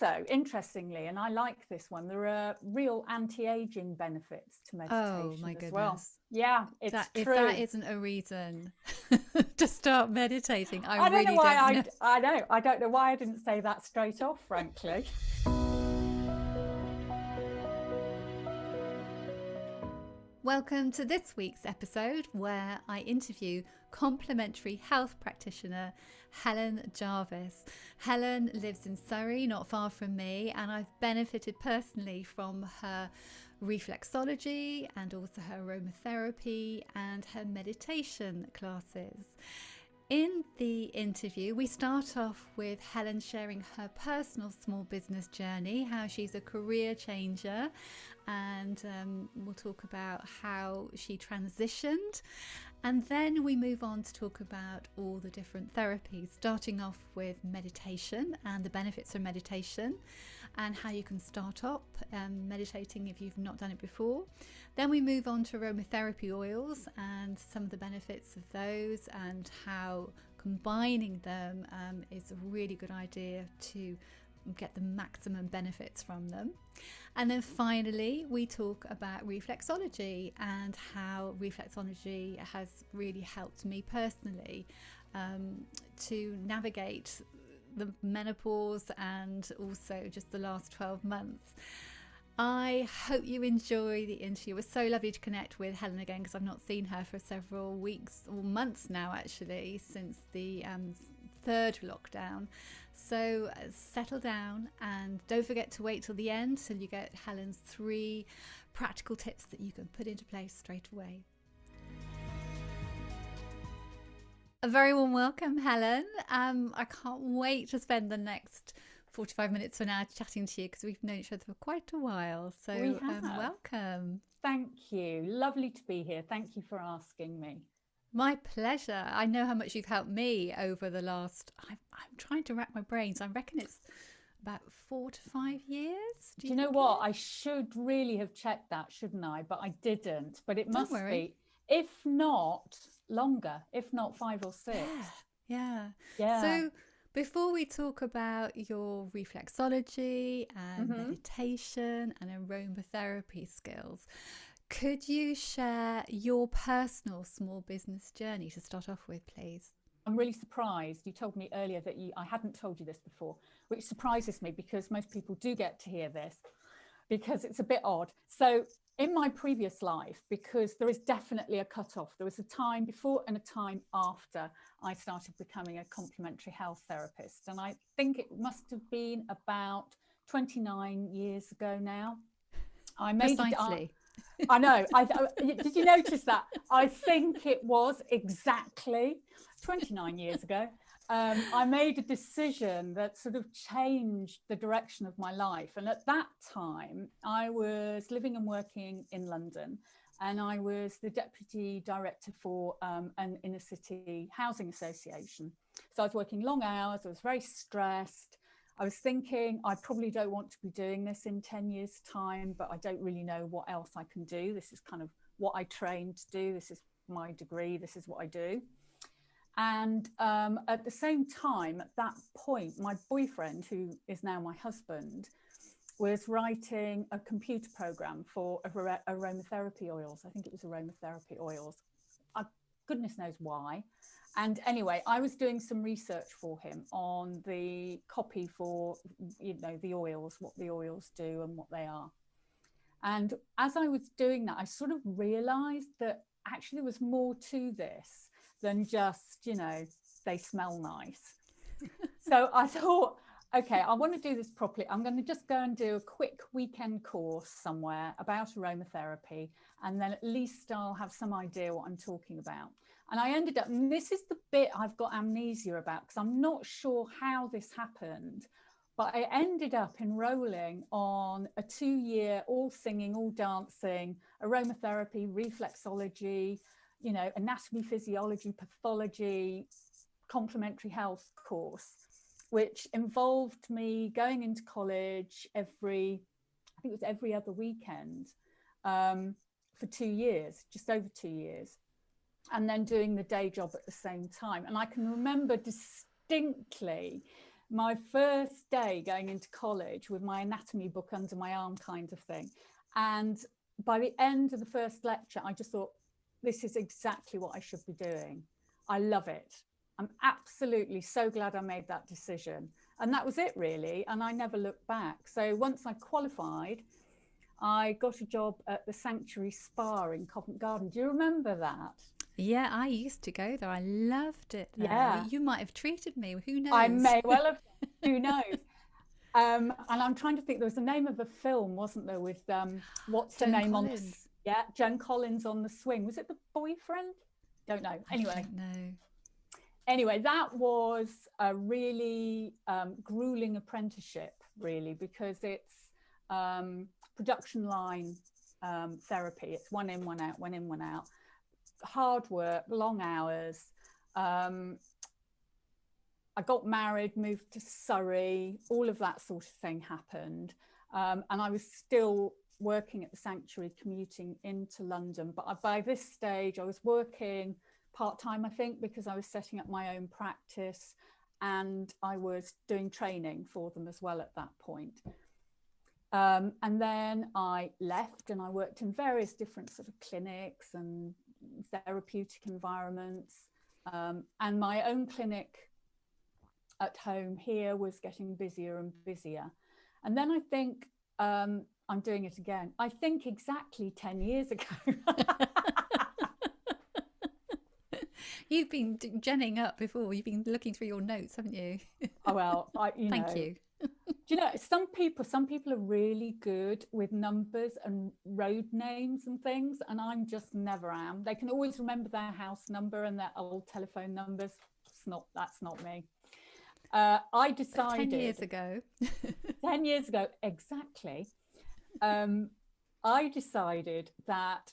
also, interestingly, and I like this one, there are real anti-aging benefits to meditation Oh my as well. goodness. Yeah, it's That if that true. isn't a reason to start meditating, I I don't know really why don't know. I don't know why I didn't say that straight off, frankly. Welcome to this week's episode where I interview complementary health practitioner Helen Jarvis. Helen lives in Surrey, not far from me, and I've benefited personally from her reflexology and also her aromatherapy and her meditation classes. In the interview, we start off with Helen sharing her personal small business journey, how she's a career changer, and we'll talk about how she transitioned. And then we move on to talk about all the different therapies, starting off with meditation and the benefits of meditation and how you can start up meditating if you've not done it before. Then we move on to aromatherapy oils and some of the benefits of those and how combining them is a really good idea to get the maximum benefits from them. And then finally we talk about reflexology and how reflexology has really helped me personally to navigate the menopause and also just the last 12 months. I hope you enjoy the interview. It was so lovely to connect with Helen again because I've not seen her for several weeks or months now actually since the third lockdown. So settle down and don't forget to wait till the end till you get Helen's 3 practical tips that you can put into place straight away. A very warm welcome, Helen. I can't wait to spend the next 45 minutes to an hour chatting to you because we've known each other for quite a while. So We have. welcome. Thank you. Lovely to be here. Thank you for asking me. My pleasure. I know how much you've helped me over the last, I'm trying to rack my brains. I reckon it's about 4 to 5 years. Do you know what? I should really have checked that, shouldn't I? But I didn't. But it must be, if not longer, if not 5 or 6. Yeah. Yeah. So before we talk about your reflexology and meditation and aromatherapy skills, could you share your personal small business journey to start off with, please? I'm really surprised. You told me earlier that I hadn't told you this before, which surprises me because most people do get to hear this because it's a bit odd. So in my previous life, because there is definitely a cutoff, there was a time before and a time after I started becoming a complementary health therapist. And I think it must have been about 29 years ago now. I made Precisely. I know. Did you notice that? I think it was exactly 29 years ago. I made a decision that sort of changed the direction of my life. And at that time, I was living and working in London, and I was the deputy director for an inner city housing association. So I was working long hours. I was very stressed. I was thinking, I probably don't want to be doing this in 10 years' time, but I don't really know what else I can do. This is kind of what I trained to do. This is my degree. This is what I do. And at the same time, at that point, my boyfriend, who is now my husband, was writing a computer program for aromatherapy oils. I think it was aromatherapy oils. Goodness knows why. And anyway, I was doing some research for him on the copy for, the oils, what the oils do and what they are. And as I was doing that, I sort of realized that actually there was more to this than just, they smell nice. So I thought, okay, I want to do this properly. I'm going to just go and do a quick weekend course somewhere about aromatherapy, and then at least I'll have some idea what I'm talking about. And I ended up, and this is the bit I've got amnesia about because I'm not sure how this happened, but I ended up enrolling on a 2-year, all singing, all dancing, aromatherapy, reflexology, anatomy, physiology, pathology, complementary health course, which involved me going into college every other weekend for 2 years, just over 2 years, and then doing the day job at the same time. And I can remember distinctly my first day going into college with my anatomy book under my arm kind of thing. And by the end of the first lecture, I just thought, this is exactly what I should be doing. I love it. I'm absolutely so glad I made that decision. And that was it, really. And I never looked back. So once I qualified, I got a job at the Sanctuary Spa in Covent Garden. Do you remember that? Yeah, I used to go there. I loved it there. Yeah. You might have treated me. Who knows? I may well have. Who knows? And I'm trying to think. There was the name of a film, wasn't there? With what's Joan her name Collins. on? Yeah, Joan Collins on the swing. Was it The Boyfriend? Don't know. Anyway. I don't know. Anyway, that was a really grueling apprenticeship, really, because it's production line therapy. It's one in, one out, one in, one out. Hard work, long hours. I got married, moved to Surrey, all of that sort of thing happened. And I was still working at the Sanctuary, commuting into London. But by this stage, I was working part-time, I think, because I was setting up my own practice, and I was doing training for them as well at that point. And then I left and I worked in various different sort of clinics and therapeutic environments. And my own clinic at home here was getting busier and busier. And then I think I'm doing it again. I think exactly 10 years ago. You've been genning up before. You've been looking through your notes, haven't you? Oh, well, Thank you. Do you know, some people are really good with numbers and road names and things, and I'm just never am. They can always remember their house number and their old telephone numbers. That's not me. I decided 10 years ago. 10 years ago, exactly. I decided that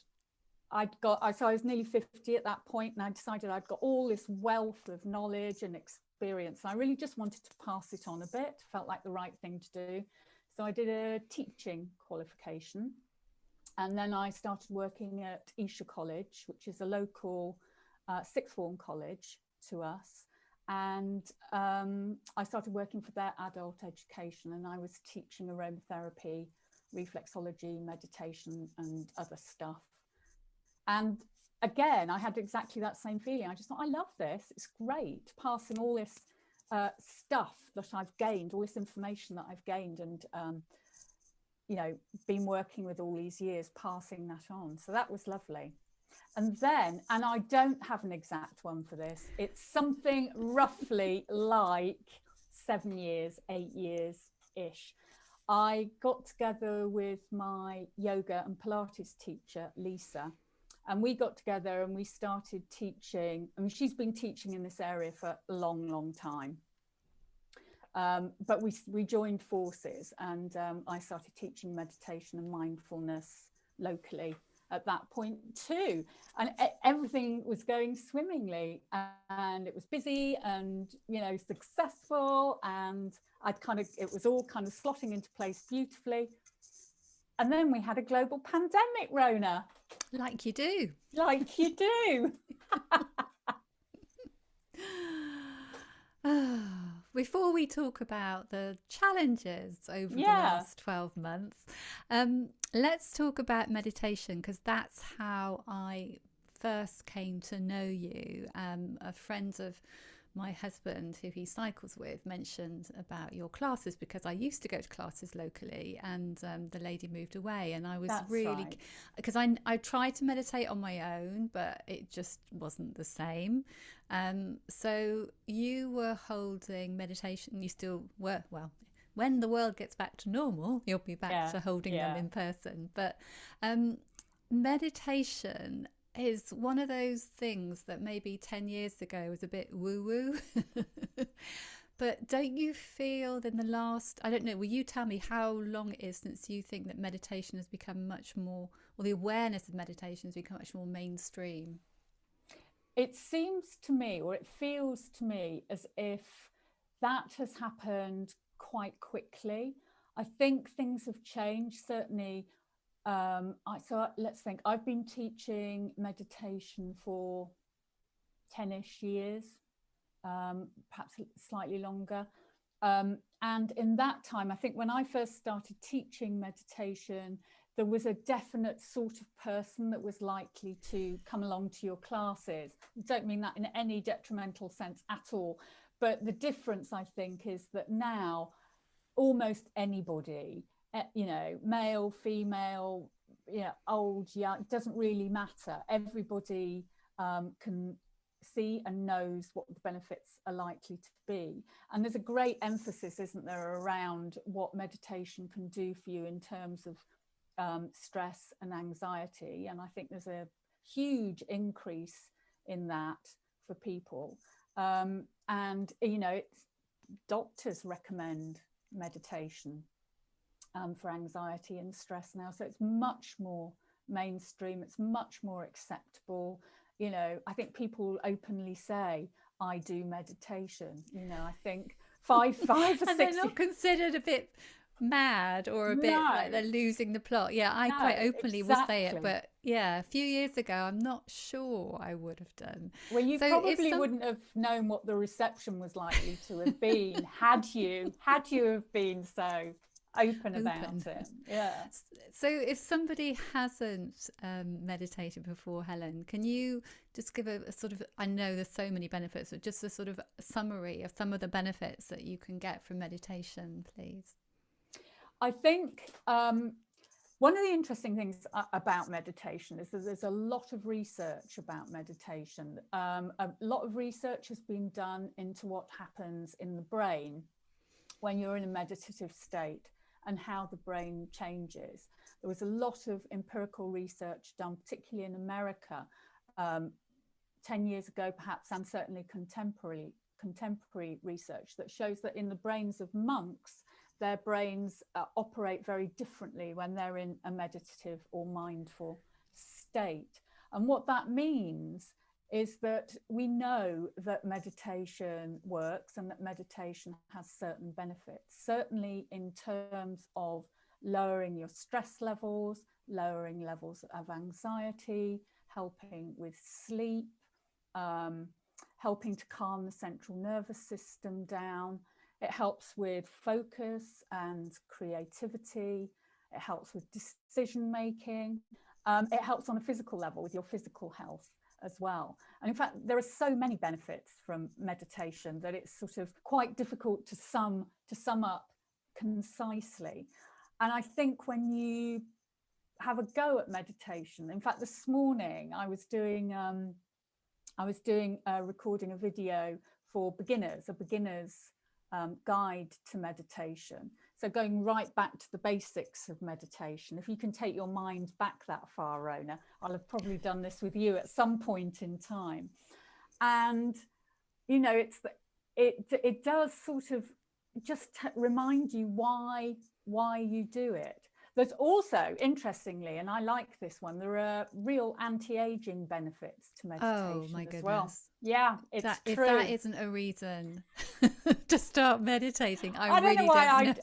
so I was nearly 50 at that point, and I decided I'd got all this wealth of knowledge and experience. I really just wanted to pass it on a bit, felt like the right thing to do. So I did a teaching qualification, and then I started working at Esher College, which is a local sixth form college to us. And I started working for their adult education, and I was teaching aromatherapy, reflexology, meditation, and other stuff. And again, I had exactly that same feeling. I just thought, I love this. It's great, passing all this stuff that I've gained, all this information that I've gained, and you know, been working with all these years, passing that on. So that was lovely. And then, and I don't have an exact one for this, it's something roughly like 7 years, 8 years-ish. I got together with my yoga and Pilates teacher, Lisa, and we got together and we started teaching. I mean, she's been teaching in this area for a long, long time. But we joined forces, and I started teaching meditation and mindfulness locally at that point too. And everything was going swimmingly, and it was busy and, you know, successful. And it was all kind of slotting into place beautifully. And then we had a global pandemic, Rona. Like you do. Like you do. Before we talk about the challenges over the last 12 months, let's talk about meditation, because that's how I first came to know you. A friend of my husband, who he cycles with, mentioned about your classes, because I used to go to classes locally, and the lady moved away, and I was because I tried to meditate on my own, but it just wasn't the same. So you were holding meditation. You still were. Well, when the world gets back to normal, you'll be back to holding them in person. But meditation is one of those things that maybe 10 years ago was a bit woo-woo. But don't you feel in the last, I don't know, will you tell me how long it is since you think that meditation has become much more, or the awareness of meditation has become much more mainstream? It seems to me, or it feels to me, as if that has happened quite quickly. I think things have changed, certainly. So let's think, I've been teaching meditation for 10-ish years, perhaps slightly longer. And in that time, I think when I first started teaching meditation, there was a definite sort of person that was likely to come along to your classes. I don't mean that in any detrimental sense at all. But the difference, I think, is that now almost anybody, male, female, old, young, it doesn't really matter. Everybody can see and knows what the benefits are likely to be. And there's a great emphasis, isn't there, around what meditation can do for you in terms of stress and anxiety. And I think there's a huge increase in that for people. And, it's doctors recommend meditation for anxiety and stress now. So it's much more mainstream. It's much more acceptable. I think people openly say, I do meditation. I think five or and 6 they're not considered a bit mad or a bit like they're losing the plot. I quite openly will say it, but a few years ago I'm not sure I would have done. Well, you probably wouldn't have known what the reception was likely to have been had you have been so open about it. So if somebody hasn't meditated before, Helen, can you just give a sort of, I know there's so many benefits, but just a sort of summary of some of the benefits that you can get from meditation, please? I think one of the interesting things about meditation is that there's a lot of research about meditation. A lot of research has been done into what happens in the brain when you're in a meditative state and how the brain changes. There was a lot of empirical research done, particularly in America, 10 years ago, perhaps, and certainly contemporary research that shows that in the brains of monks, their brains operate very differently when they're in a meditative or mindful state. And what that means is that we know that meditation works and that meditation has certain benefits, certainly in terms of lowering your stress levels, lowering levels of anxiety, helping with sleep, helping to calm the central nervous system down. It helps with focus and creativity. It helps with decision making. It helps on a physical level with your physical health as well. And in fact, there are so many benefits from meditation that it's sort of quite difficult to sum up concisely. And I think when you have a go at meditation, in fact, this morning I was recording a video for beginners, a beginner's guide to meditation. So going right back to the basics of meditation. If you can take your mind back that far, Rona, I'll have probably done this with you at some point in time. And it does sort of just remind you why you do it. There's also, interestingly, and I like this one, there are real anti-aging benefits to meditation. Oh my goodness. Well. Yeah, it's true. If that isn't a reason to start meditating, I don't know.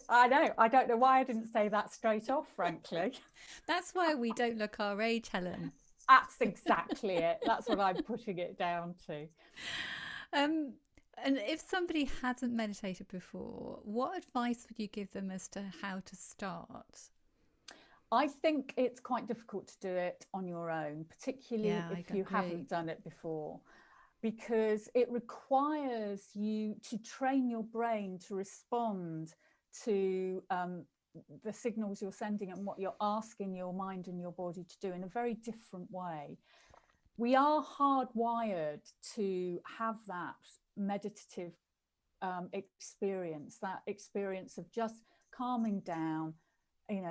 I don't know why I didn't say that straight off, frankly. That's why we don't look our age, Helen. That's exactly it. That's what I'm putting it down to. And if somebody hasn't meditated before, what advice would you give them as to how to start? I think it's quite difficult to do it on your own, particularly if you haven't done it before, because it requires you to train your brain to respond to the signals you're sending and what you're asking your mind and your body to do in a very different way. We are hardwired to have that meditative experience, that experience of just calming down,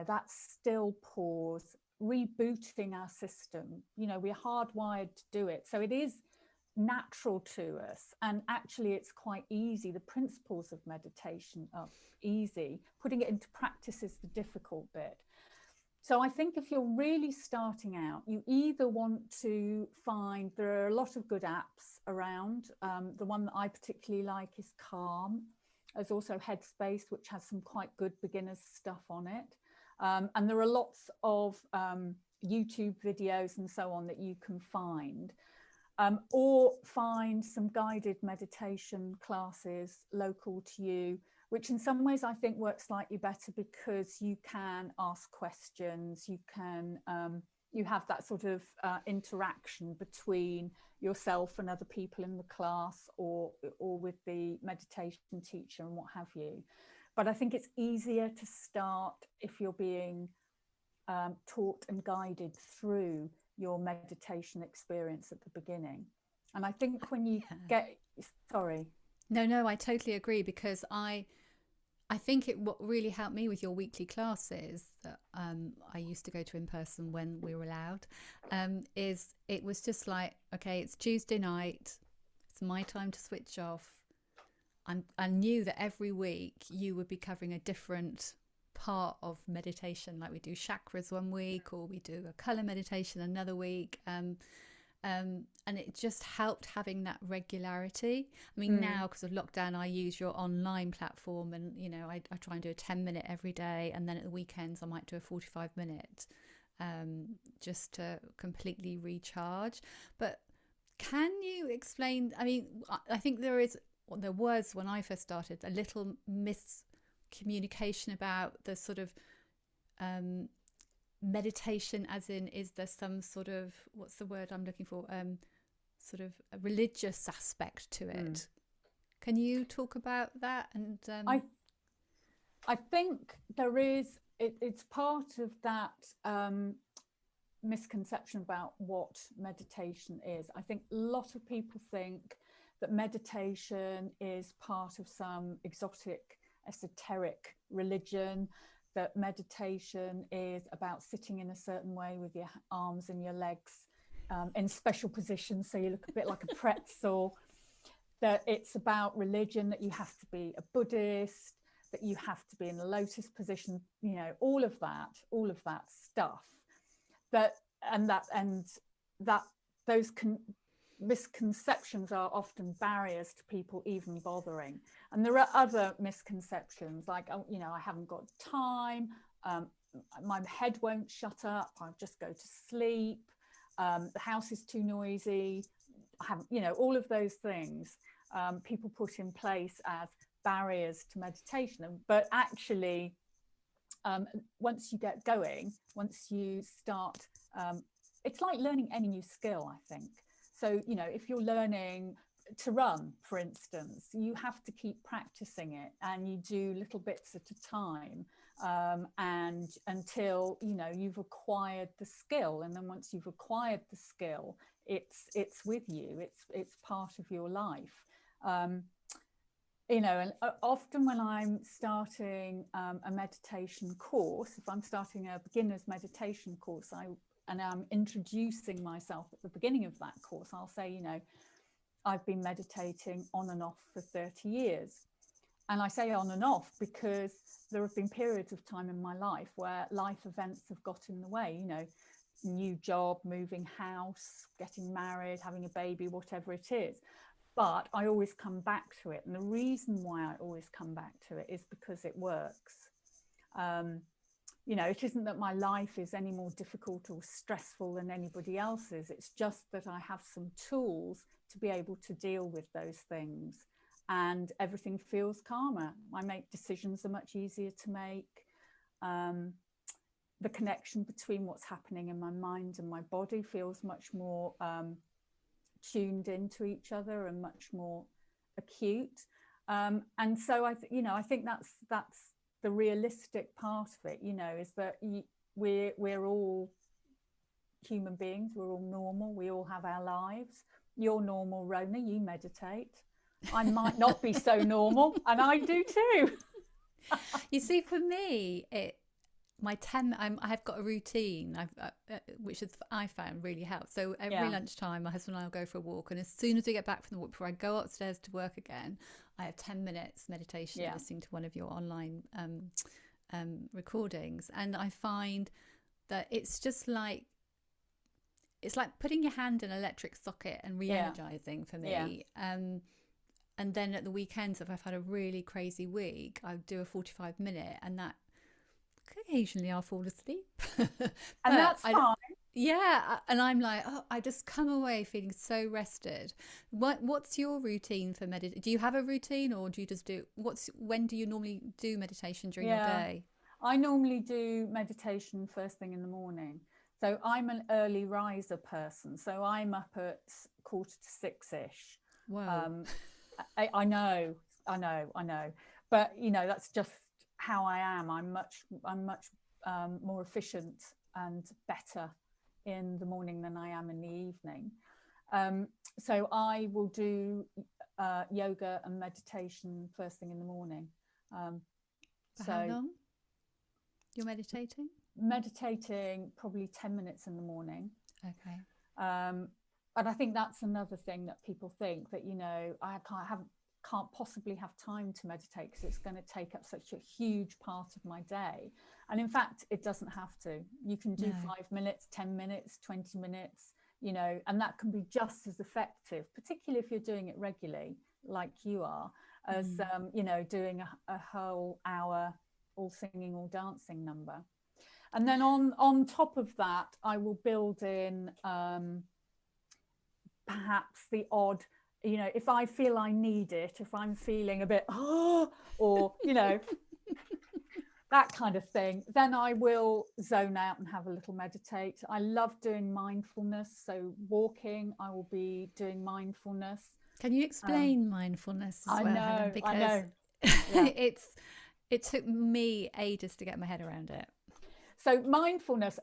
that still pause, rebooting our system. We're hardwired to do it. So it is natural to us. And actually, it's quite easy. The principles of meditation are easy. Putting it into practice is the difficult bit. So I think if you're really starting out, you either want to find, there are a lot of good apps around. The one that I particularly like is Calm. There's also Headspace, which has some quite good beginners stuff on it. And there are lots of YouTube videos and so on that you can find. Or find some guided meditation classes local to you. which in some ways I think works slightly better because you can ask questions, you can you have that sort of interaction between yourself and other people in the class, or with the meditation teacher and what have you. But I think it's easier to start if you're being taught and guided through your meditation experience at the beginning. And I think when you get, sorry. No, I totally agree, because I think what really helped me with your weekly classes that I used to go to in person when we were allowed, is it was just like, okay, it's Tuesday night, it's my time to switch off. I knew that every week you would be covering a different part of meditation, like we do chakras one week, or we do a colour meditation another week. And it just helped having that regularity. I mean, now because of lockdown, I use your online platform, and I try and do a 10-minute every day, and then at the weekends I might do a 45-minute, just to completely recharge. But can you explain? I mean, I think there was when I first started a little miscommunication about the sort of meditation, as in, is there some sort of, what's the word I'm looking for, sort of a religious aspect to it? Can you talk about that? And I think there is, it's part of that misconception about what meditation is. I think a lot of people think that meditation is part of some exotic, esoteric religion, that meditation is about sitting in a certain way with your arms and your legs in special positions so you look a bit like a pretzel, that it's about religion, that you have to be a Buddhist, that you have to be in the lotus position, all of that stuff, those misconceptions are often barriers to people even bothering. And there are other misconceptions like, I haven't got time, my head won't shut up, I'll just go to sleep, the house is too noisy, I haven't, all of those things people put in place as barriers to meditation. But actually, once you get going, once you start, it's like learning any new skill, I think. So, if you're learning to run, for instance, you have to keep practicing it, and you do little bits at a time, and until, you've acquired the skill. And then once you've acquired the skill, it's with you, it's part of your life. And often when I'm starting a meditation course, if I'm starting a beginner's meditation course, and I'm introducing myself at the beginning of that course, I'll say, I've been meditating on and off for 30 years. And I say on and off because there have been periods of time in my life where life events have got in the way, new job, moving house, getting married, having a baby, whatever it is. But I always come back to it. And the reason why I always come back to it is because it works. It isn't that my life is any more difficult or stressful than anybody else's. It's just that I have some tools to be able to deal with those things, and everything feels calmer. I make decisions are much easier to make. The connection between what's happening in my mind and my body feels much more tuned into each other and much more acute. And so I think that's the realistic part of it, is that we're all human beings, we're all normal, we all have our lives. You're normal, Rona, you meditate. I might not be so normal, and I do too. You see, for me, I have got a routine, which I found really helps. So every lunchtime, my husband and I will go for a walk, and as soon as we get back from the walk, before I go upstairs to work again, I have 10 minutes meditation, listening to one of your online recordings. And I find that it's just like, it's like putting your hand in an electric socket and re-energizing for me. And then at the weekends, if I've had a really crazy week, I do a 45-minute, and that occasionally I'll fall asleep. And that's fine. Yeah, and I'm like, oh, I just come away feeling so rested. What's your routine for meditation? Do you have a routine, or do you just do when do you normally do meditation during your Yeah, day? I normally do meditation first thing in the morning. So I'm an early riser person. So I'm up at 5:45-ish. Whoa. Um, I know, I know. But that's just how I am. I'm much more efficient and better in the morning than I am in the evening. So I will do yoga and meditation first thing in the morning. Um, For how so long you're meditating? meditating probably 10 minutes in the morning. Okay. Um, and I think that's another thing that people think that, I can't possibly have time to meditate because it's going to take up such a huge part of my day. And in fact, it doesn't have to. You can do No. 5 minutes, 10 minutes, 20 minutes, and that can be just as effective, particularly if you're doing it regularly, like you are, as, doing a whole hour, all singing, all dancing number. And then on top of that, I will build in perhaps the odd, if I feel I need it, if I'm feeling a bit, or, that kind of thing, then I will zone out and have a little meditate. I love doing mindfulness. So walking, I will be doing mindfulness. Can you explain mindfulness as I well, Helen? know, I Because know. Yeah. it took me ages to get my head around it. So mindfulness,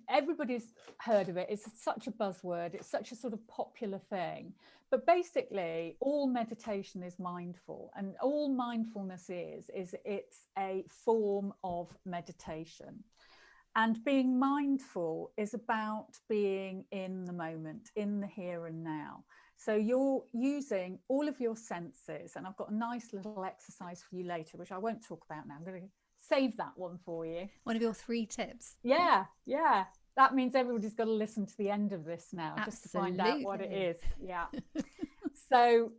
everybody's heard of it. It's such a buzzword. It's such a sort of popular thing. But basically, all meditation is mindful. And all mindfulness is it's a form of meditation. And being mindful is about being in the moment, in the here and now. So you're using all of your senses. And I've got a nice little exercise for you later, which I won't talk about now. I'm going to save that one for you. One of your 3 tips. Yeah. That means everybody's got to listen to the end of this now. Absolutely. Just to find out what it is. Yeah. So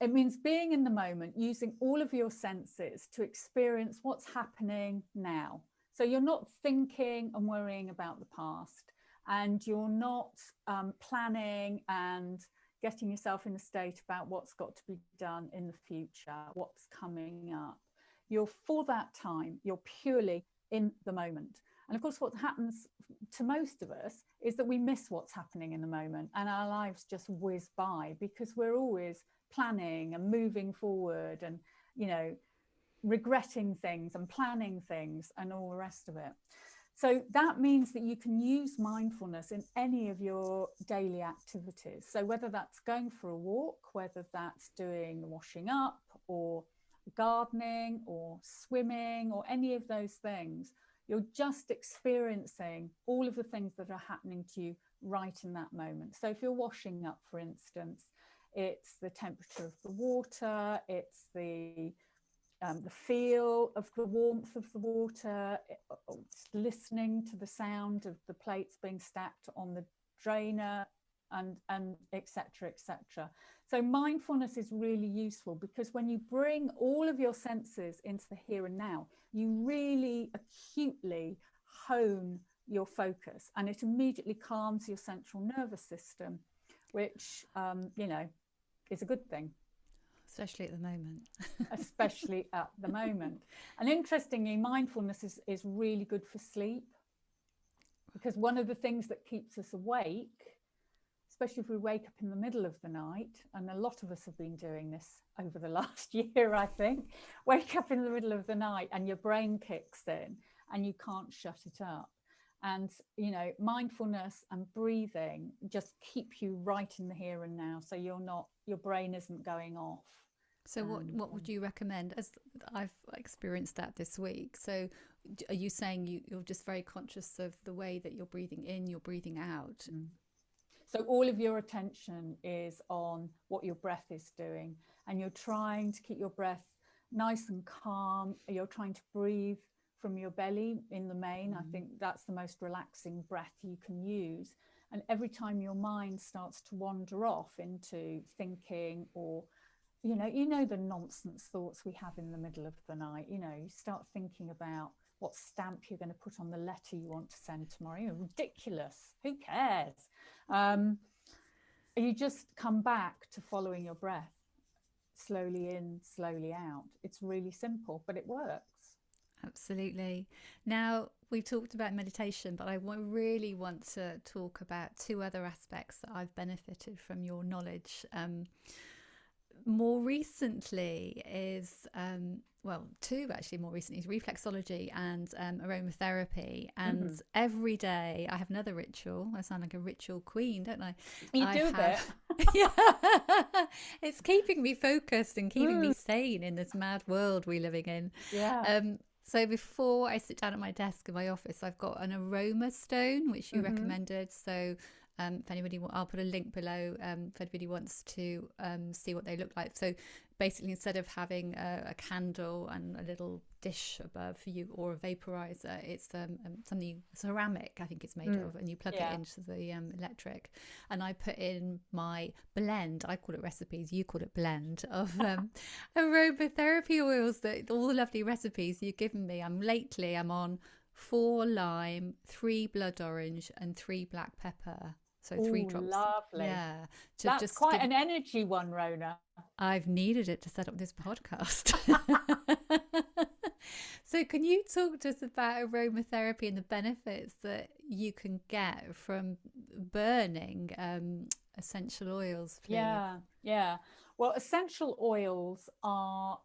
it means being in the moment, using all of your senses to experience what's happening now. So you're not thinking and worrying about the past, and you're not planning and getting yourself in a state about what's got to be done in the future, what's coming up. You're, for that time, you're purely in the moment. And of course, what happens to most of us is that we miss what's happening in the moment, and our lives just whiz by because we're always planning and moving forward and, regretting things and planning things and all the rest of it. So that means that you can use mindfulness in any of your daily activities. So whether that's going for a walk, whether that's doing washing up or gardening or swimming or any of those things, you're just experiencing all of the things that are happening to you right in that moment. So if you're washing up, for instance, it's the temperature of the water, it's the feel of the warmth of the water, listening to the sound of the plates being stacked on the drainer, and etc. etc. So mindfulness is really useful because when you bring all of your senses into the here and now, you really acutely hone your focus, and it immediately calms your central nervous system, which is a good thing. Especially at the moment. Especially at the moment. And interestingly, mindfulness is really good for sleep, because one of the things that keeps us awake, especially if we wake up in the middle of the night, and a lot of us have been doing this over the last year, I think, wake up in the middle of the night and your brain kicks in and you can't shut it up. And, mindfulness and breathing just keep you right in the here and now. So your brain isn't going off. So what would you recommend? As I've experienced that this week. So are you saying you're just very conscious of the way that you're breathing in, you're breathing out? So all of your attention is on what your breath is doing, and you're trying to keep your breath nice and calm. You're trying to breathe from your belly in the main. I think that's the most relaxing breath you can use. And every time your mind starts to wander off into thinking or you know the nonsense thoughts we have in the middle of the night. You start thinking about what stamp you're going to put on the letter you want to send tomorrow. Ridiculous. Who cares? You just come back to following your breath, slowly in, slowly out. It's really simple, but it works. Absolutely. Now, we've talked about meditation, but I really want to talk about two other aspects that I've benefited from your knowledge. More recently is, two actually more recently, is reflexology and aromatherapy. And every day I have another ritual. I sound like a ritual queen, don't I? You do a bit. Yeah. It's keeping me focused and keeping me sane in this mad world we're living in. Yeah. So before I sit down at my desk in my office, I've got an Aroma Stone, which you recommended. So if anybody, I'll put a link below if anybody wants to see what they look like. So basically, instead of having a candle and a little dish above you or a vaporizer, it's something ceramic, I think it's made of, and you plug it into the electric. And I put in my blend, I call it recipes, you call it blend, of aromatherapy oils, that all the lovely recipes you've given me. I'm on 4 lime, 3 blood orange, and 3 black pepper. So 3 drops. Lovely. Yeah. That's quite an energy one, Rona. I've needed it to set up this podcast. So can you talk to us about aromatherapy and the benefits that you can get from burning essential oils, please? Yeah. Well, essential oils are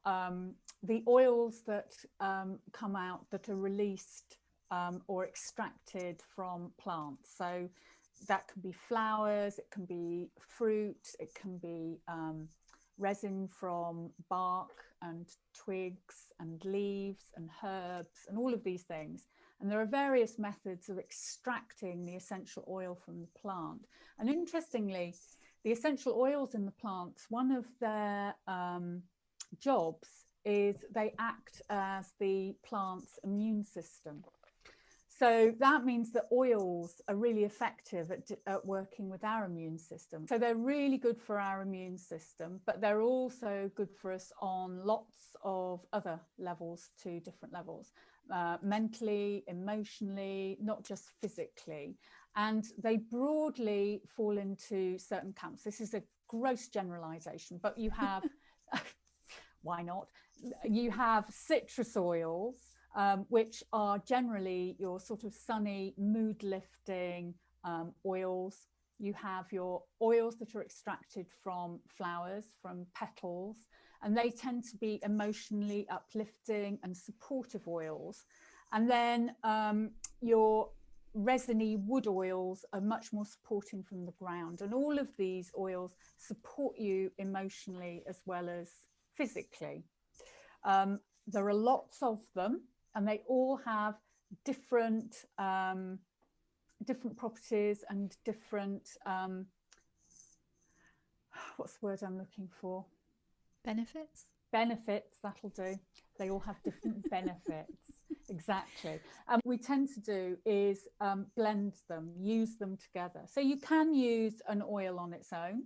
the oils that come out that are released or extracted from plants. So that can be flowers, it can be fruit, it can be resin from bark and twigs and leaves and herbs and all of these things. And there are various methods of extracting the essential oil from the plant. And interestingly, the essential oils in the plants, one of their jobs is they act as the plant's immune system. So that means that oils are really effective at working with our immune system. So they're really good for our immune system, but they're also good for us on lots of other levels, to different levels, mentally, emotionally, not just physically. And they broadly fall into certain camps. This is a gross generalization, but you have, why not? You have citrus oils, which are generally your sort of sunny, mood lifting oils. You have your oils that are extracted from flowers, from petals, and they tend to be emotionally uplifting and supportive oils. And then your resiny wood oils are much more supporting from the ground. And all of these oils support you emotionally as well as physically. There are lots of them, and they all have different properties and different what's the word I'm looking for? Benefits, that'll do. They all have different benefits. Exactly. And we tend to do is blend them, use them together. So you can use an oil on its own,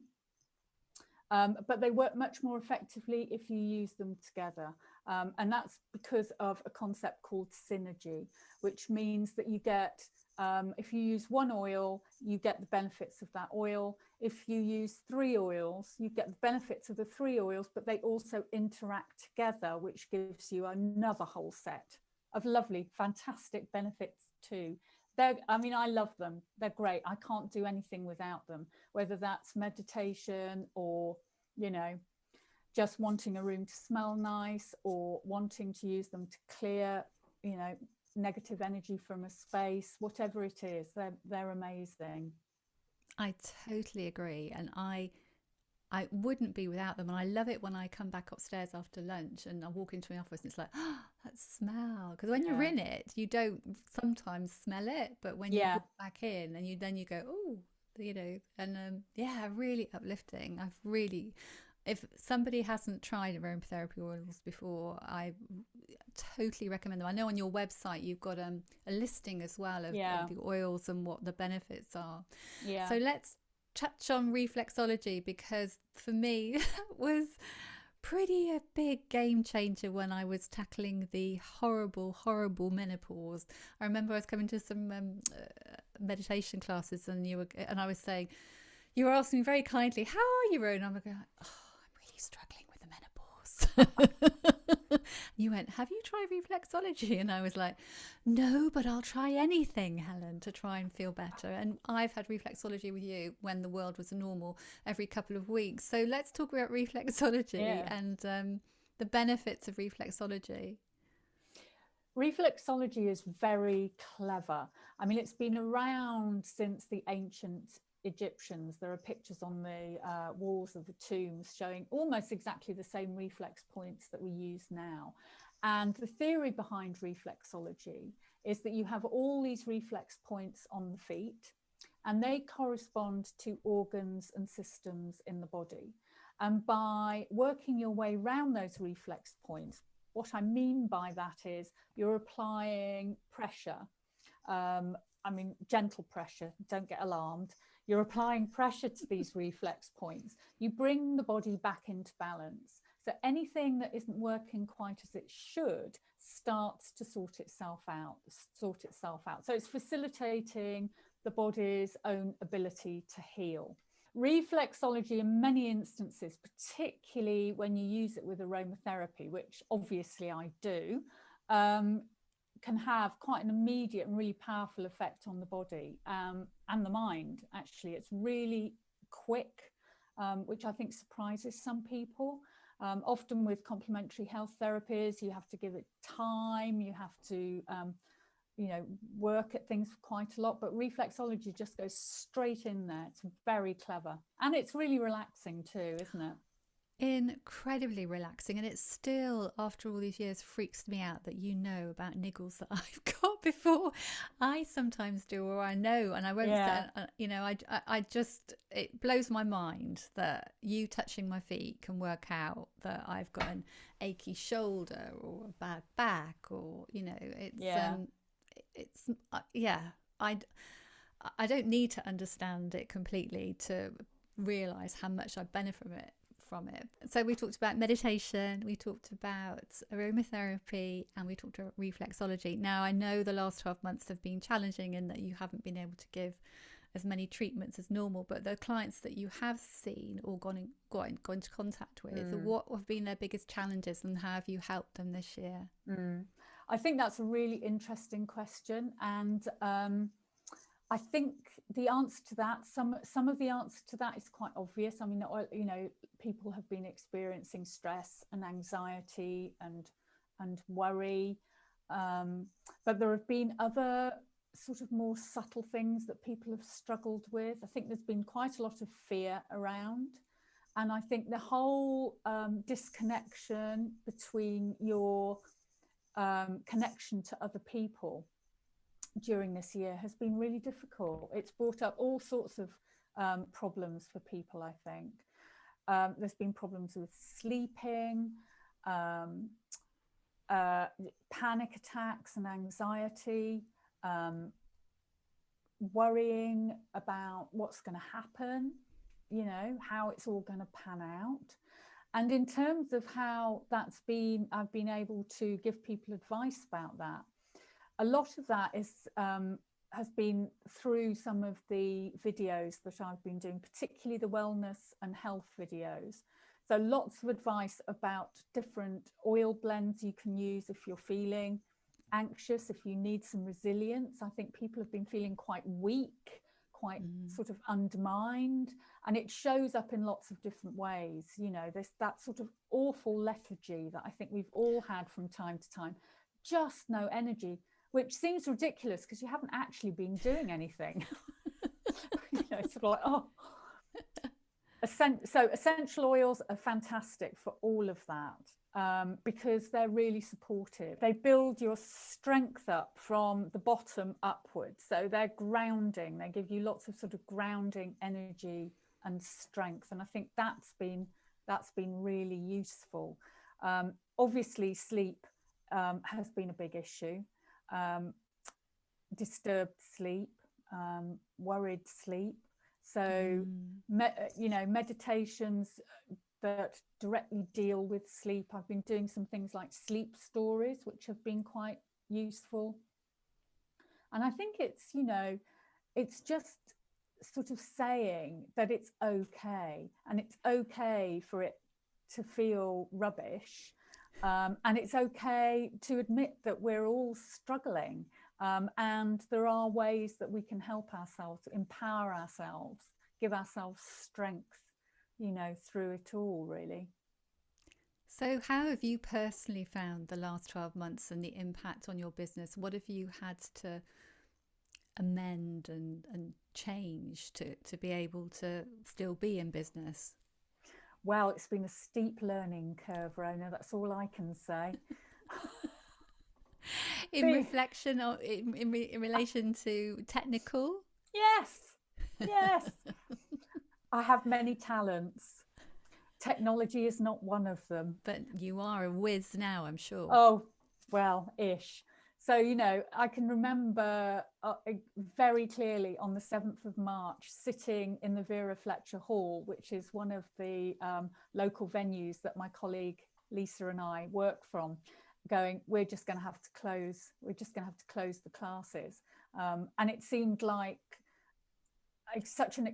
but they work much more effectively if you use them together. And that's because of a concept called synergy, which means that you get, if you use one oil, you get the benefits of that oil. If you use 3 oils, you get the benefits of the 3 oils, but they also interact together, which gives you another whole set of lovely, fantastic benefits too. I love them. They're great. I can't do anything without them, whether that's meditation or, just wanting a room to smell nice, or wanting to use them to clear, negative energy from a space, whatever it is, they're amazing. I totally agree. And I wouldn't be without them. And I love it when I come back upstairs after lunch and I walk into my office and it's like, oh, that smell. Because when you're in it, you don't sometimes smell it. But when you walk back in and you go, oh, and really uplifting. If somebody hasn't tried aromatherapy oils before, I totally recommend them. I know on your website you've got a listing as well of the oils and what the benefits are. Yeah. So let's touch on reflexology, because for me it was pretty a big game changer when I was tackling the horrible menopause. I remember I was coming to some meditation classes, and I was saying, you were asking me very kindly, how are you, Rowan? I'm like, oh, I'm really struggling with the menopause. You went, have you tried reflexology? And I was like, no, but I'll try anything, Helen, to try and feel better. And I've had reflexology with you when the world was normal every couple of weeks. So let's talk about reflexology and the benefits of reflexology. Reflexology is very clever. I mean, it's been around since the ancient Egyptians. There are pictures on the walls of the tombs showing almost exactly the same reflex points that we use now. And the theory behind reflexology is that you have all these reflex points on the feet, and they correspond to organs and systems in the body. And by working your way around those reflex points, what I mean by that is you're applying pressure. I mean, gentle pressure, don't get alarmed. You're applying pressure to these reflex points. You bring the body back into balance. So anything that isn't working quite as it should starts to sort itself out. So it's facilitating the body's own ability to heal. Reflexology, in many instances, particularly when you use it with aromatherapy, which obviously I do, can have quite an immediate and really powerful effect on the body and the mind. Actually, it's really quick, which I think surprises some people. Often with complementary health therapies, you have to give it time, you have to work at things quite a lot, but reflexology just goes straight in there. It's very clever, and it's really relaxing too, isn't it? Incredibly relaxing. And it still, after all these years, freaks me out that you know about niggles that I've got before I sometimes do, or I know, and I won't I just, it blows my mind that you touching my feet can work out that I've got an achy shoulder or a bad back, or I don't need to understand it completely to realize how much I benefit from it. So we talked about meditation, we talked about aromatherapy, and we talked about reflexology. Now, I know the last 12 months have been challenging in that you haven't been able to give as many treatments as normal, but the clients that you have seen or gone into contact with, what have been their biggest challenges, and how have you helped them this year? I think that's a really interesting question, and I think the answer to that, some of the answer to that is quite obvious. I mean, people have been experiencing stress and anxiety and worry, but there have been other sort of more subtle things that people have struggled with. I think there's been quite a lot of fear around, and I think the whole disconnection between your connection to other people during this year has been really difficult. It's brought up all sorts of problems for people, I think. There's been problems with sleeping, panic attacks and anxiety, worrying about what's going to happen, how it's all going to pan out. And in terms of how I've been able to give people advice about that. A lot of that has been through some of the videos that I've been doing, particularly the wellness and health videos. So lots of advice about different oil blends you can use if you're feeling anxious, if you need some resilience. I think people have been feeling quite weak, quite sort of undermined, and it shows up in lots of different ways. There's that sort of awful lethargy that I think we've all had from time to time, just no energy, which seems ridiculous because you haven't actually been doing anything. Sort of like, oh. So essential oils are fantastic for all of that, because they're really supportive. They build your strength up from the bottom upwards. So they're grounding. They give you lots of sort of grounding energy and strength. And I think that's been really useful. Obviously, sleep has been a big issue. Disturbed sleep, worried sleep. So, meditations that directly deal with sleep. I've been doing some things like sleep stories, which have been quite useful. And I think it's, you know, it's just sort of saying that it's okay, and it's okay for it to feel rubbish, and it's okay to admit that we're all struggling, and there are ways that we can help ourselves, empower ourselves, give ourselves strength, you know, through it all, really. So how have you personally found the last 12 months and the impact on your business? What have you had to amend and change to be able to still be in business? Well, it's been a steep learning curve, Rona, that's all I can say. In reflection, or in relation to technical? Yes. I have many talents. Technology is not one of them. But you are a whiz now, I'm sure. Oh, well, ish. So, you know, I can remember very clearly on the 7th of March sitting in the Vera Fletcher Hall, which is one of the local venues that my colleague Lisa and I work from, going, we're just going to have to close the classes. And it seemed like such an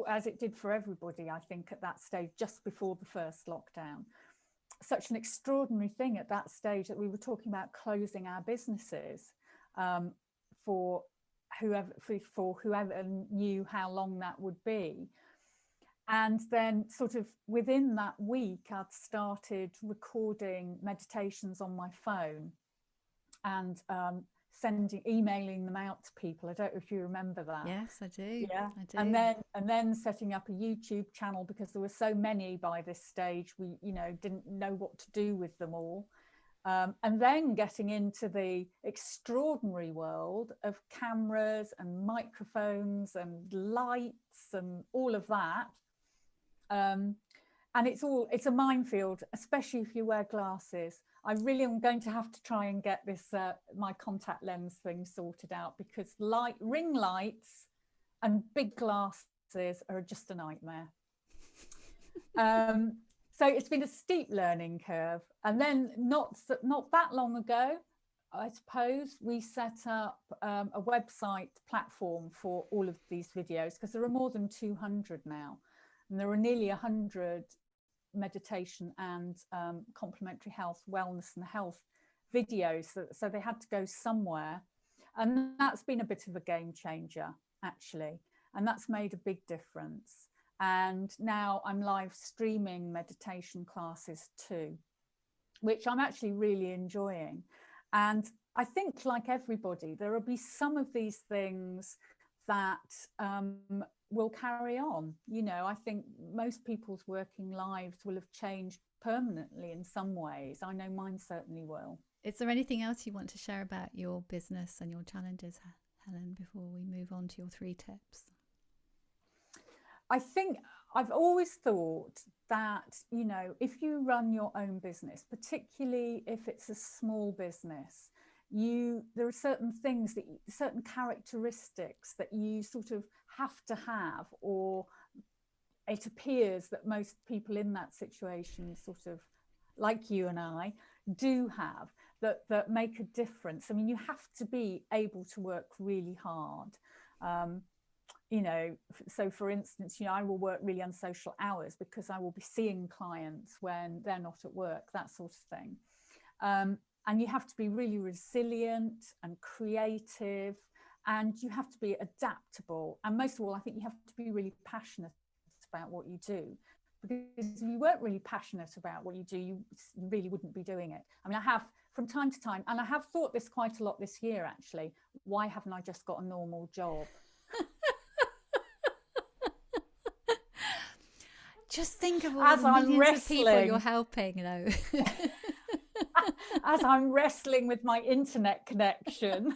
as it did for everybody, I think, at that stage, just before the first lockdown. Such an extraordinary thing at that stage that we were talking about closing our businesses for whoever knew how long that would be. And then sort of within that week, I'd started recording meditations on my phone and emailing them out to people. I don't know if you remember that. Yes, I do. Yeah, I do. And then setting up a YouTube channel, because there were so many by this stage, we, you know, didn't know what to do with them all. And then getting into the extraordinary world of cameras and microphones and lights and all of that. And it's a minefield, especially if you wear glasses. I really am going to have to try and get this my contact lens thing sorted out, because ring lights and big glasses are just a nightmare. So it's been a steep learning curve. And then not that long ago, I suppose, we set up a website platform for all of these videos, because there are more than 200 now, and there are nearly 100 meditation and complementary health, wellness and health videos, so they had to go somewhere. And that's been a bit of a game changer, actually, and that's made a big difference. And now I'm live streaming meditation classes too, which I'm actually really enjoying. And I think, like everybody, there will be some of these things that will carry on. You know, I think most people's working lives will have changed permanently in some ways. I know mine certainly will. Is there anything else you want to share about your business and your challenges, Helen, before we move on to your 3 tips? I think I've always thought that, you know, if you run your own business, particularly if it's a small business, there are certain things, certain characteristics that you sort of have to have, or it appears that most people in that situation, sort of like you and I, do have, that make a difference. I mean, you have to be able to work really hard. You know, so for instance, you know, I will work really unsocial hours because I will be seeing clients when they're not at work, that sort of thing. And you have to be really resilient and creative, and you have to be adaptable. And most of all, I think you have to be really passionate about what you do, because if you weren't really passionate about what you do, you really wouldn't be doing it. I mean, I have from time to time, and I have thought this quite a lot this year, actually, why haven't I just got a normal job? Just think of all the millions of people you're helping, you know. As I'm wrestling with my internet connection.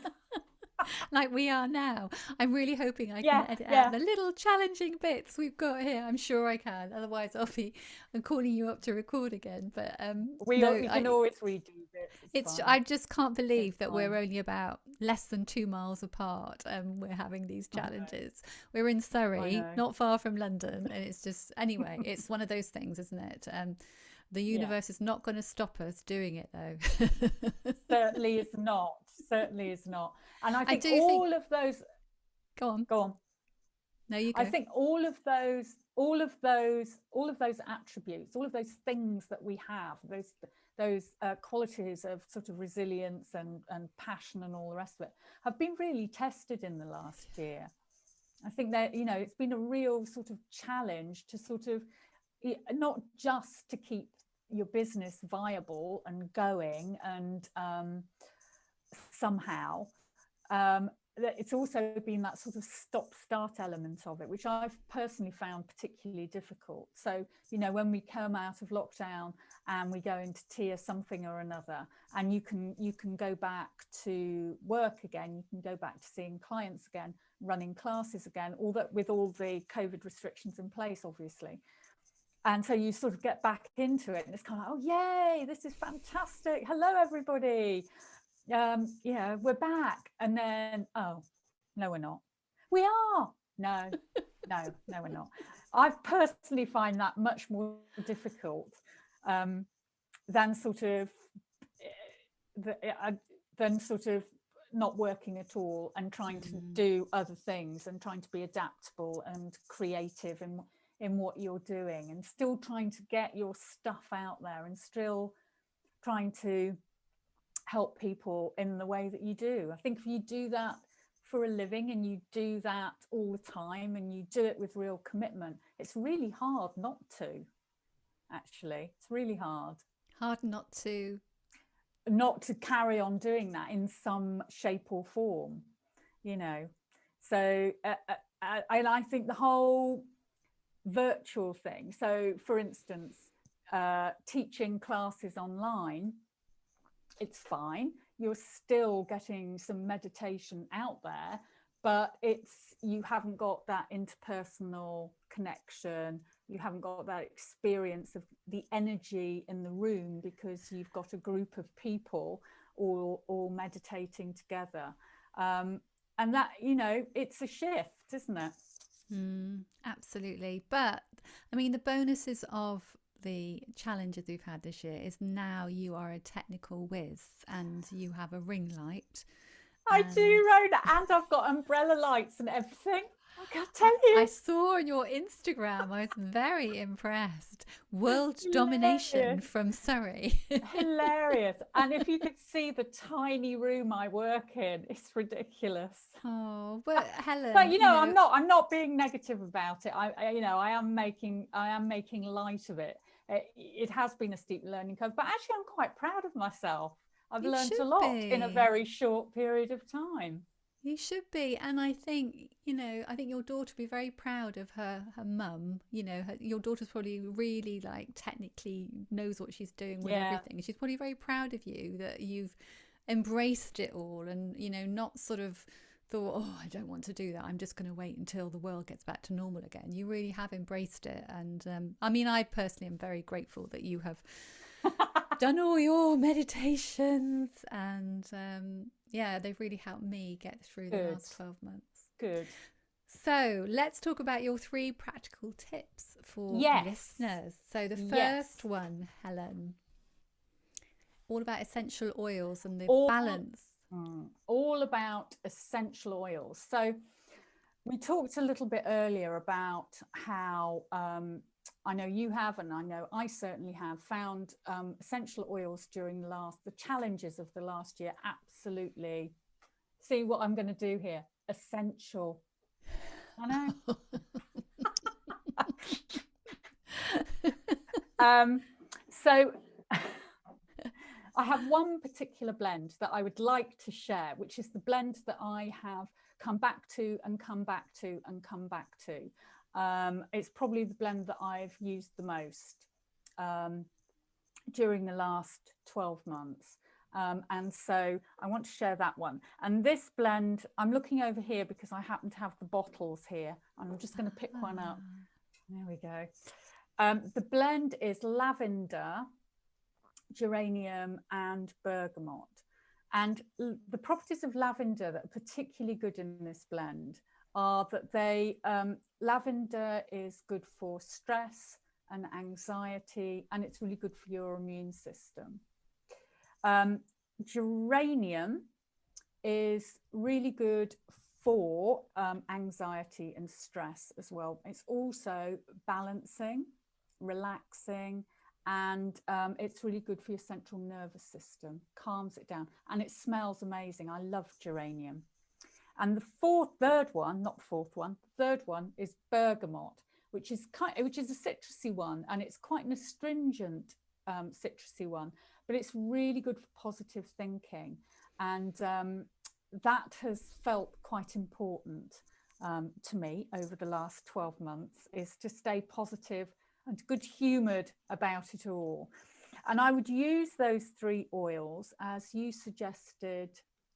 Like we are now. I'm really hoping I can edit out the little challenging bits we've got here. I'm sure I can. Otherwise, I'm calling you up to record again. But we can always redo bits. It's I just can't believe that fine. we're only about less than 2 miles apart and we're having these challenges. We're in Surrey, not far from London, and it's just, anyway, it's one of those things, isn't it? The universe is not going to stop us doing it, though. Certainly is not. Certainly is not. And I think of those. Go on. Go on. No, you go. I think all of those attributes, all of those things that we have, those qualities of sort of resilience and passion and all the rest of it, have been really tested in the last year. I think that, you know, it's been a real sort of challenge to sort of, not just to keep your business viable and going and somehow, it's also been that sort of stop-start element of it, which I've personally found particularly difficult. So, you know, when we come out of lockdown and we go into tier something or another, and you can go back to work again, you can go back to seeing clients again, running classes again, all that with all the COVID restrictions in place, obviously. And so you sort of get back into it, and it's kind of like, oh, yay, this is fantastic. Hello, everybody. Yeah, we're back. And then, oh, no, we're not. We are. No, we're not. I've personally find that much more difficult than sort of not working at all and trying to do other things and trying to be adaptable and creative in what you're doing, and still trying to get your stuff out there and still trying to help people in the way that you do. I think if you do that for a living and you do that all the time and you do it with real commitment, it's really hard not to. Actually, it's really hard not to carry on doing that in some shape or form, you know. So and I think the whole virtual thing, so for instance, teaching classes online, it's fine, you're still getting some meditation out there, but you haven't got that interpersonal connection, you haven't got that experience of the energy in the room because you've got a group of people all meditating together, and that, you know, it's a shift, isn't it? Absolutely. But I mean, the bonuses of the challenges we've had this year is now you are a technical whiz and you have a ring light. I do, Rona, and I've got umbrella lights and everything. I can't tell you. I saw on your Instagram, I was very impressed. World domination from Surrey. Hilarious. And if you could see the tiny room I work in, it's ridiculous. Oh, but Helen, but you know, I'm not being negative about it. I am making light of it. It has been a steep learning curve, but actually I'm quite proud of myself. I've learned a lot in a very short period of time. You should be. And I think, you know, I think your daughter would be very proud of her mum. You know, your daughter's probably really, like, technically knows what she's doing with everything. She's probably very proud of you that you've embraced it all and, you know, not sort of thought, oh, I don't want to do that, I'm just going to wait until the world gets back to normal again. You really have embraced it. And I mean, I personally am very grateful that you have done all your meditations, and yeah, they've really helped me get through the last 12 months. Good. So let's talk about your 3 practical tips for listeners. So the first one, Helen, all about essential oils and the balance. All about essential oils. So we talked a little bit earlier about how I know you have, and I know I certainly have, found essential oils during the challenges of the last year absolutely, see what I'm going to do here, essential. I know. So I have one particular blend that I would like to share, which is the blend that I have come back to and come back to and come back to. It's probably the blend that I've used the most during the last 12 months. And so I want to share that one. And this blend, I'm looking over here because I happen to have the bottles here. I'm just going to pick one up. There we go. The blend is lavender, geranium and bergamot. And the properties of lavender that are particularly good in this blend are that lavender is good for stress and anxiety, and it's really good for your immune system. Geranium is really good for anxiety and stress as well. It's also balancing, relaxing, and it's really good for your central nervous system, calms it down, and it smells amazing. I love geranium. And the third one is bergamot, which is a citrusy one, and it's quite an astringent citrusy one, but it's really good for positive thinking. And that has felt quite important to me over the last 12 months, is to stay positive and good humoured about it all. And I would use those 3 oils, as you suggested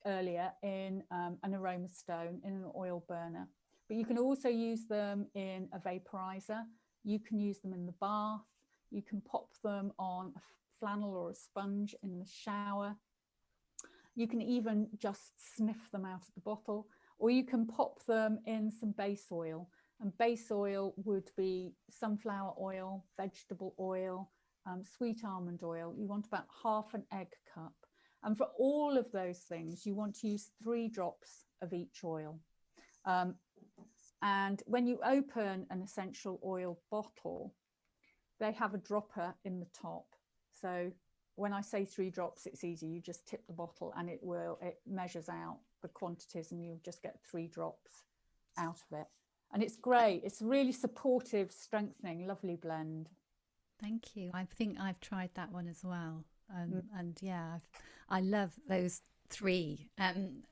earlier, in an Aroma Stone, in an oil burner. But you can also use them in a vaporizer. You can use them in the bath. You can pop them on a flannel or a sponge in the shower. You can even just sniff them out of the bottle, or you can pop them in some base oil. And base oil would be sunflower oil, vegetable oil, sweet almond oil. You want about half an egg cup. And for all of those things, you want to use 3 drops of each oil. And when you open an essential oil bottle, they have a dropper in the top. So when I say 3 drops, it's easy. You just tip the bottle and it measures out the quantities, and you just get 3 drops out of it. And it's great. It's really supportive, strengthening, lovely blend. Thank you. I think I've tried that one as well. And yeah, I love those 3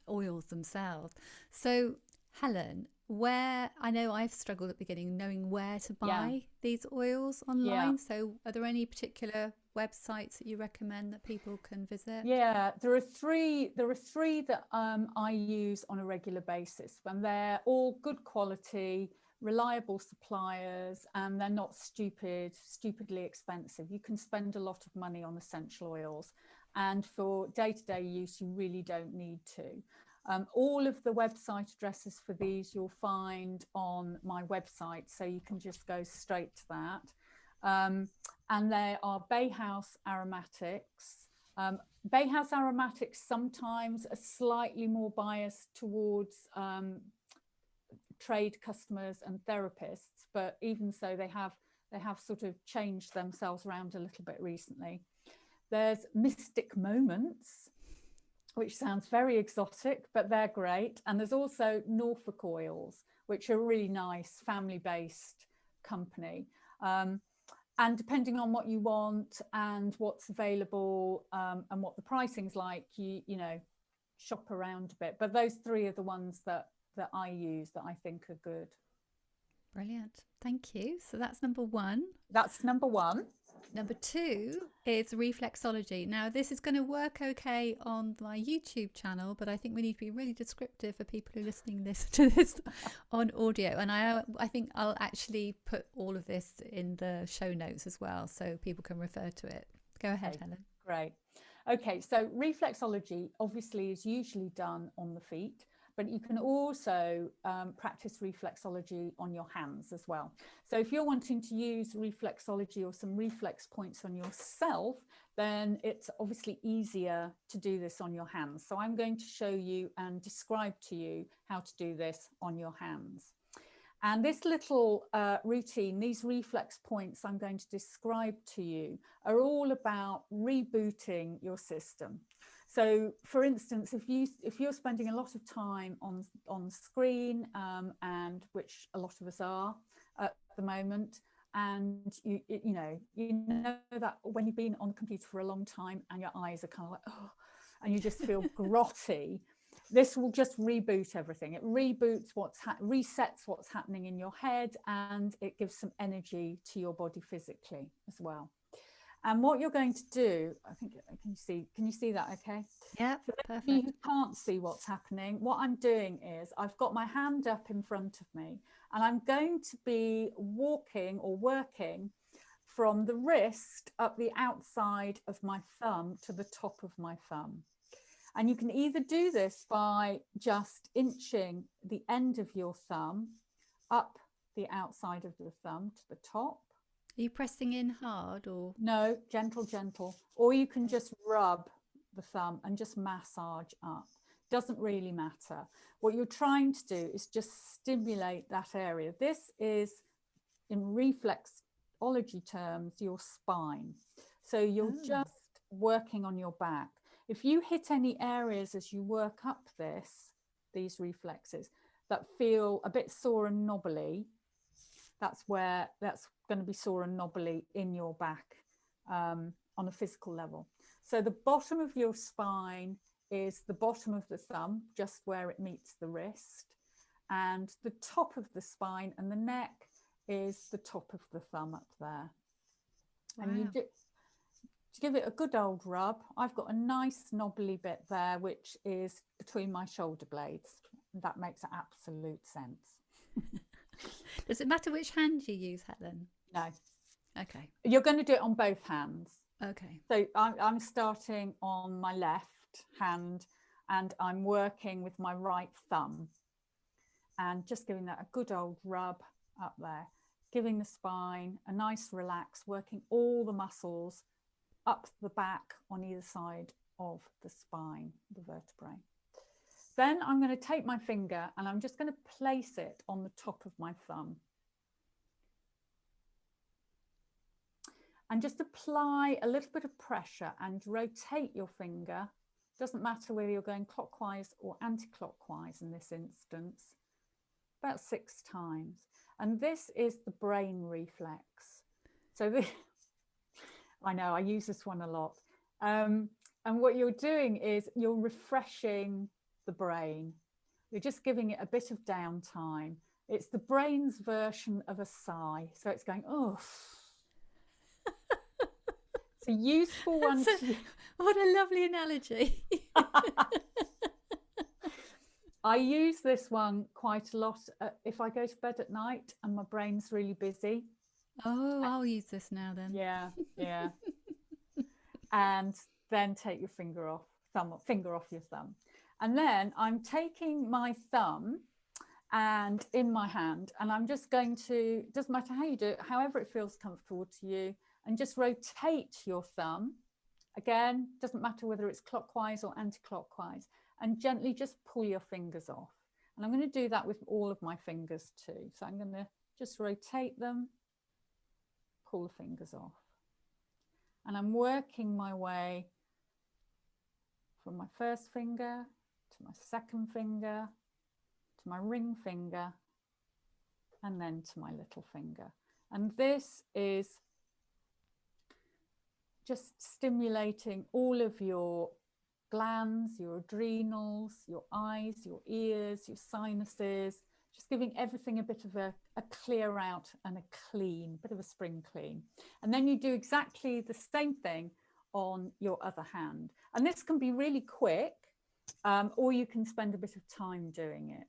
oils themselves. So Helen, I know I've struggled at the beginning knowing where to buy these oils online. So are there any particular websites that you recommend that people can visit? Yeah, there are three that I use on a regular basis, and they're all good quality, reliable suppliers, and they're not stupidly expensive. You can spend a lot of money on essential oils, and for day-to-day use you really don't need to. All of the website addresses for these you'll find on my website, so you can just go straight to that. And they are House Aromatics. House Aromatics sometimes are slightly more biased towards trade customers and therapists, but even so, they have sort of changed themselves around a little bit recently. There's Mystic Moments, which sounds very exotic, but they're great. And there's also Norfolk Oils, which are a really nice family-based company. And depending on what you want and what's available and what the pricing's like, you know, shop around a bit. But those 3 are the ones that I use that I think are good. Brilliant. Thank you. So that's number 1. That's number 1. Number 2 is Reflexology. Now, this is going to work okay on my YouTube channel, but I think we need to be really descriptive for people who are listening to this on audio. And I think I'll actually put all of this in the show notes as well, so people can refer to it. Go ahead, Helen. Great. Okay, so reflexology obviously is usually done on the feet, but you can also practice reflexology on your hands as well. So if you're wanting to use reflexology or some reflex points on yourself, then it's obviously easier to do this on your hands. So I'm going to show you and describe to you how to do this on your hands. And this little routine, these reflex points I'm going to describe to you, are all about rebooting your system. So, for instance, if you're spending a lot of time on screen, and which a lot of us are at the moment, and you know that when you've been on the computer for a long time and your eyes are kind of like, oh, and you just feel grotty, this will just reboot everything. It reboots resets what's happening in your head, and it gives some energy to your body physically as well. And what you're going to do, I think, can you see that okay? Yeah, for those of you who can't see what's happening, what I'm doing is I've got my hand up in front of me, and I'm going to be walking or working from the wrist up the outside of my thumb to the top of my thumb. And you can either do this by just inching the end of your thumb up the outside of the thumb to the top. Are you pressing in hard or? No, gentle, gentle. Or you can just rub the thumb and just massage up. Doesn't really matter. What you're trying to do is just stimulate that area. This is, in reflexology terms, your spine. So you're just working on your back. If you hit any areas as you work up these reflexes that feel a bit sore and knobbly, that's going to be sore and knobbly in your back on a physical level. So the bottom of your spine is the bottom of the thumb, just where it meets the wrist. And the top of the spine and the neck is the top of the thumb up there. Wow. And you give it a good old rub. I've got a nice knobbly bit there, which is between my shoulder blades. That makes absolute sense. Does it matter which hand you use, Helen? No. Okay. You're going to do it on both hands. Okay. So I'm starting on my left hand and I'm working with my right thumb and just giving that a good old rub up there, giving the spine a nice relax, working all the muscles up the back on either side of the spine, the vertebrae. Then I'm going to take my finger and I'm just going to place it on the top of my thumb. And just apply a little bit of pressure and rotate your finger. Doesn't matter whether you're going clockwise or anti-clockwise in this instance, about 6 times. And this is the brain reflex. So I know I use this one a lot. And what you're doing is you're refreshing the brain. You're just giving it a bit of downtime. It's the brain's version of a sigh. So it's going, oh. It's a useful one. What a lovely analogy. I use this one quite a lot if I go to bed at night and my brain's really busy. Oh, I'll use this now then. Yeah. And then take your finger off your thumb. And then I'm taking my thumb and in my hand, and I'm just going to, doesn't matter how you do it, however it feels comfortable to you, and just rotate your thumb. Again, doesn't matter whether it's clockwise or anti-clockwise, and gently just pull your fingers off. And I'm going to do that with all of my fingers too. So I'm going to just rotate them, pull the fingers off. And I'm working my way from my first finger to my second finger, to my ring finger, and then to my little finger. And this is just stimulating all of your glands, your adrenals, your eyes, your ears, your sinuses, just giving everything a bit of a clear out and a clean, bit of a spring clean. And then you do exactly the same thing on your other hand. And this can be really quick, or you can spend a bit of time doing it.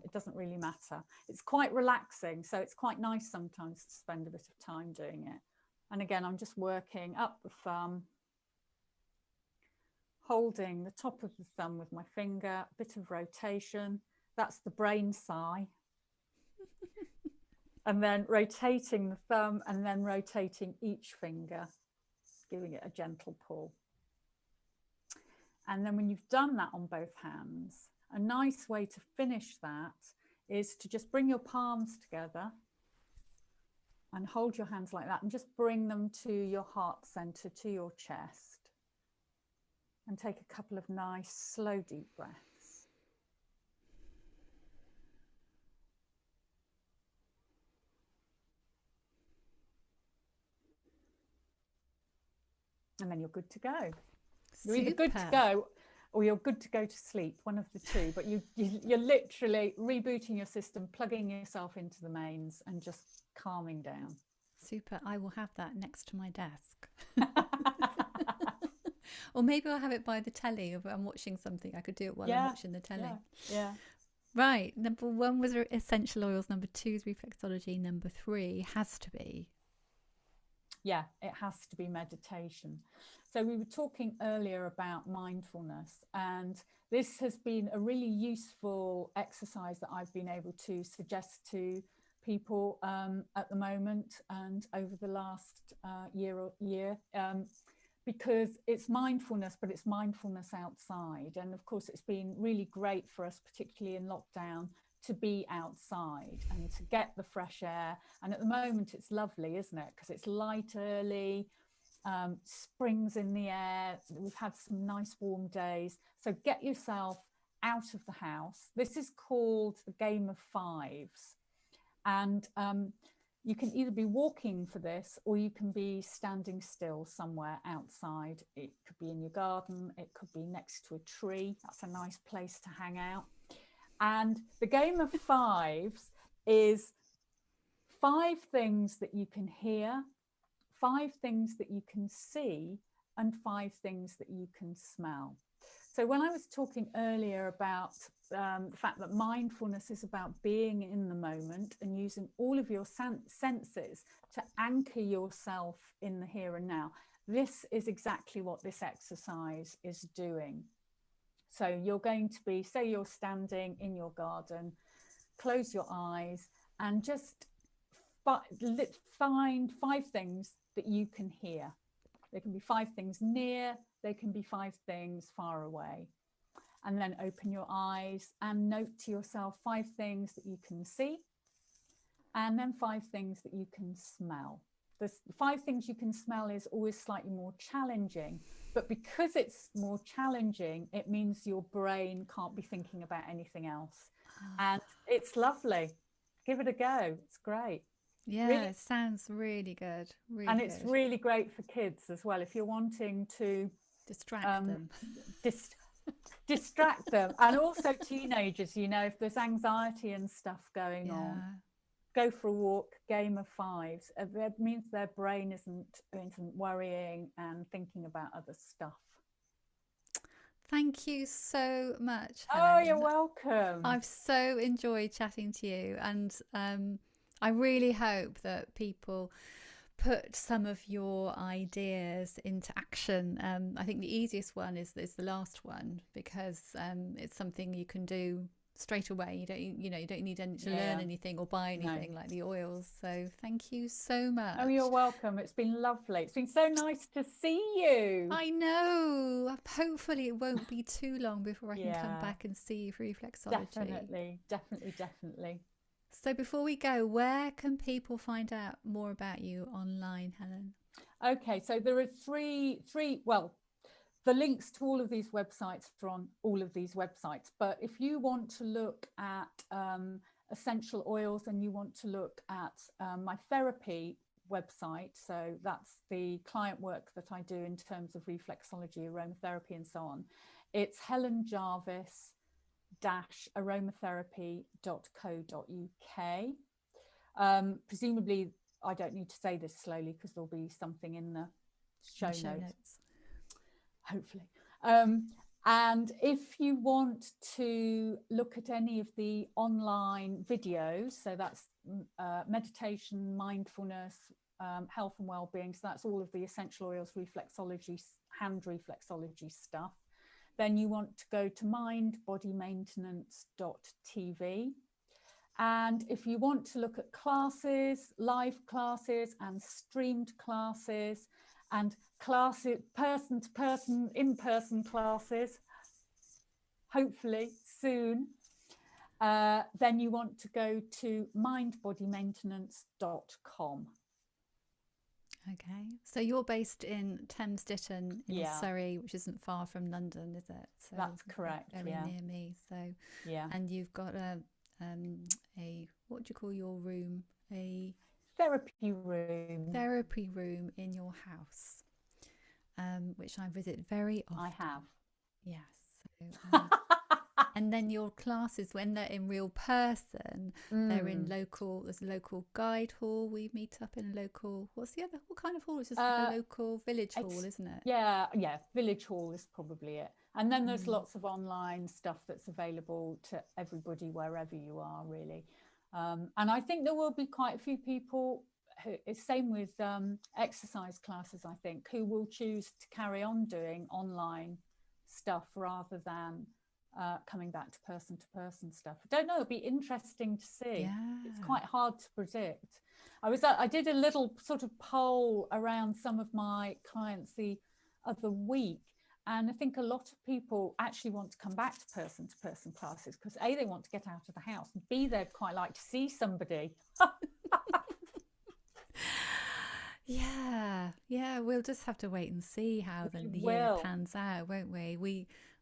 It doesn't really matter. It's quite relaxing, so it's quite nice sometimes to spend a bit of time doing it. And again, I'm just working up the thumb, holding the top of the thumb with my finger, a bit of rotation. That's the brain sigh. And then rotating the thumb and then rotating each finger, giving it a gentle pull. And then when you've done that on both hands, a nice way to finish that is to just bring your palms together and hold your hands like that and just bring them to your heart center, to your chest. And take a couple of nice, slow, deep breaths. And then you're good to go. You're either good to go or you're good to go to sleep, one of the two. But you're literally rebooting your system, plugging yourself into the mains and just calming down. Super. I will have that next to my desk. Or maybe I'll have it by the telly. If I'm watching something, I could do it while I'm watching the telly. Yeah. Right. Number 1 was essential oils. Number 2 is reflexology. Number 3 has to be Yeah, it has to be meditation. So we were talking earlier about mindfulness, and this has been a really useful exercise that I've been able to suggest to people at the moment and over the last year, because it's mindfulness, but it's mindfulness outside. And of course, it's been really great for us, particularly in lockdown, to be outside and to get the fresh air. And at the moment, it's lovely, isn't it? Because it's light early, spring's in the air. We've had some nice warm days. So get yourself out of the house. This is called the game of fives. And you can either be walking for this, or you can be standing still somewhere outside. It could be in your garden. It could be next to a tree. That's a nice place to hang out. And the game of fives is 5 things that you can hear, 5 things that you can see, and 5 things that you can smell. So when I was talking earlier about the fact that mindfulness is about being in the moment and using all of your senses to anchor yourself in the here and now, this is exactly what this exercise is doing. So you're going to be, say you're standing in your garden, close your eyes and just find 5 things that you can hear. There can be 5 things near, there can be 5 things far away. And then open your eyes and note to yourself 5 things that you can see, and then 5 things that you can smell. The 5 things you can smell is always slightly more challenging, but because it's more challenging, it means your brain can't be thinking about anything else. And it's lovely. Give it a go. It's great. Yeah, really, it sounds really good. And it's really great for kids as well. If you're wanting to distract them. Distract them. And also teenagers, you know, if there's anxiety and stuff going on, go for a walk, game of fives. That means their brain isn't worrying and thinking about other stuff. Thank you so much, Helen. Oh, you're welcome. I've so enjoyed chatting to you, and I really hope that people put some of your ideas into action. I think the easiest one is the last one, because it's something you can do straight away. You don't need to learn anything or buy anything like the oils. So thank you so much. Oh, you're welcome. It's been lovely. It's been so nice to see you. I know. Hopefully it won't be too long before I can come back and see you for Reflexology. Definitely. So before we go, where can people find out more about you online, Helen? Okay, so there are three, well, the links to all of these websites are on all of these websites. But if you want to look at essential oils and you want to look at my therapy website, so that's the client work that I do in terms of reflexology, aromatherapy and so on, it's Helen Jarvis aromatherapy.co.uk. Presumably I don't need to say this slowly because there'll be something in the show notes. Hopefully. And if you want to look at any of the online videos, so that's meditation, mindfulness, health and well-being, so that's all of the essential oils, reflexology, hand reflexology stuff, then you want to go to mindbodymaintenance.tv. And if you want to look at classes, live classes and streamed classes and classes, person-to-person, in-person classes, hopefully soon, then you want to go to mindbodymaintenance.com. Okay, so you're based in Thames Ditton in Surrey, which isn't far from London, is it? So that's correct. Very near me. So and you've got a what do you call your room? A therapy room. Therapy room in your house, which I visit very often. I have. Yes. So, and then your classes, when they're in real person, they're in local. There's a local guide hall. We meet up in a local. What kind of hall? It's just like a local village hall, isn't it? Yeah. Village hall is probably it. And then there's lots of online stuff that's available to everybody wherever you are, really. And I think there will be quite a few people it's same with exercise classes, I think, who will choose to carry on doing online stuff rather than coming back to person stuff. I don't know, it'd be interesting to see. It's quite hard to predict. I did a little sort of poll around some of my clients the other week, and I think a lot of people actually want to come back to person classes because A, they want to get out of the house, and B, they'd quite like to see somebody. Yeah, we'll just have to wait and see how the year pans out, won't we?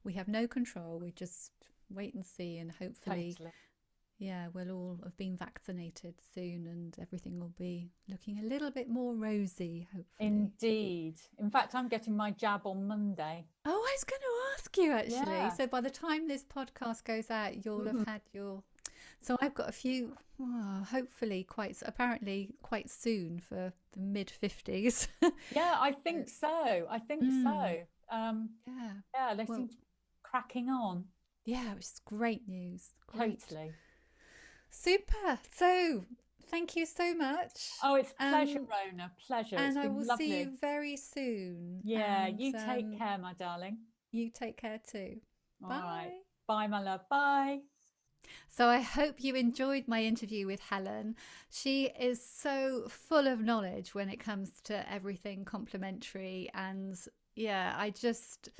We have no control. We just wait and see, and hopefully we'll all have been vaccinated soon and everything will be looking a little bit more rosy, hopefully. Indeed. In fact, I'm getting my jab on Monday. Oh, I was going to ask you actually. So by the time this podcast goes out, you'll have had your... So I've got a few, hopefully quite soon for the mid-50s. Yeah, I think so. They seem to be cracking on. Yeah, which is great news. Totally. Super. So thank you so much. Oh, it's a pleasure, Rona. Pleasure. And it's been I will lovely. see you very soon. Yeah, and you take care, my darling. You take care too. All Bye. Right. Bye, my love. Bye. So I hope you enjoyed my interview with Helen. She is so full of knowledge when it comes to everything complementary. And yeah, I just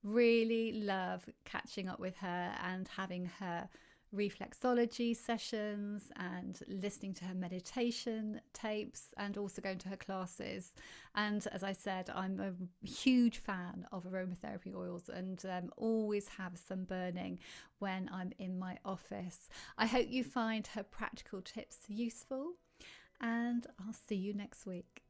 really love catching up with her and having her reflexology sessions and listening to her meditation tapes and also going to her classes. And as I said, I'm a huge fan of aromatherapy oils and always have some burning when I'm in my office. I hope you find her practical tips useful, and I'll see you next week.